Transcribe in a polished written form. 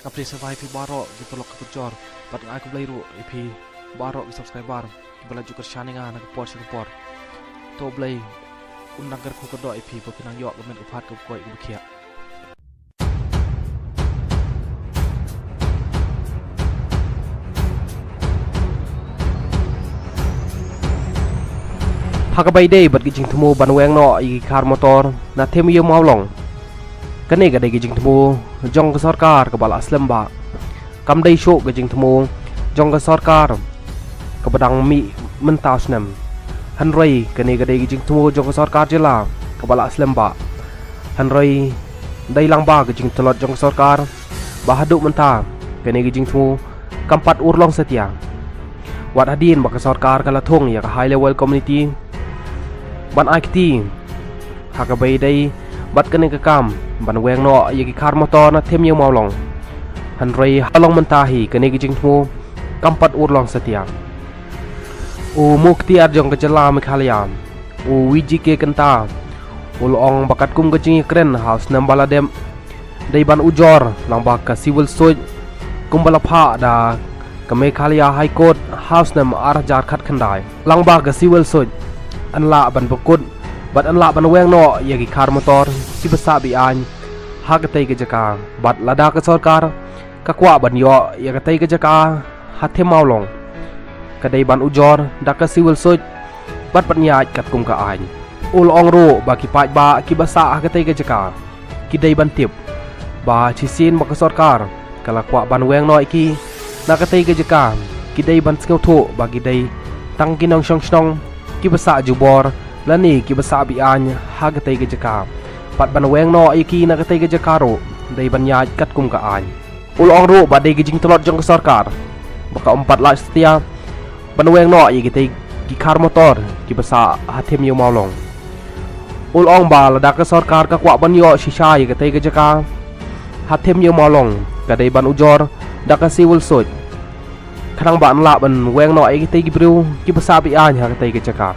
Update survive pi barok di pelok ke kecor. Pat ngai aku belai ru pi barok di subscriber. Bela juga shaninga nak por singapore. To belai undang ker ku kedok pi pinang yok kemen upat ke koi ke kia. Hakabai day bat gijing temu banweng no i kar motor na tem yo mau long. Kene ga day gijing temu jong ke sarkar ke bala aslam ba. Kam day show gijing temu jong ke sarkar ke badang mi mentaus nem. Hanrei kene ga day gijing temu jong ke sarkar jela ke bala aslam ba. Hanrei day lang ba gijing telot jong ke sarkar ba haduk menta kene gijing temu kampat urlong setia. Wat hadin ba ke sarkar kala thong ya ke high level community ban akti hakabai day bat kene ke kam ban weng no yaki kar motor na them yo maulong hanrei halong mentahi kene gijing thu kampat urlong setia u mukti arjong ke jela mekhalia u wiji ke kenta ulong bakat kum gijing kren house nambala dem dai ban ujor lang bak ka civil suit kumbala pha da ke mekhalia high court house nam ar jar khat khandai lang bak ka civil suit an la ban pekut bat an la ban weng no yagi kar motor ki basa bi an hagatai ke jaka bat lada ke sarkar ka kwa ban yo yagatai ke jaka hathe maulong kadai ban ujor daka civil suit bat panyaj kat kum ka an ul ong ro ba ki paj ba ki basa hagatai ke jaka ki dai ban tip ba chisin ba ke sarkar kala kwa ban weng no iki nakatai ke jaka ki dai ban skeu tho ba ki dai tang kinong shong shong ki basa jubor lani ki basa bi an hagatai ke jaka pat ban weng no iki nagatai ke jakaro dai ban yaj kat kum ka an ul ong ro ba dai gijing telot jong ke sarkar baka empat la setia ban weng no iki tai ki kar motor ki basa hathem yo maulong ul ong ba lada ke sarkar ka kwa ban yo shisha ye tai ke jaka hathem yo maulong ka dai ban ujor daka civil suit khang ban la ban weng no iki tai ki bru ki basa bi an hagatai ke jaka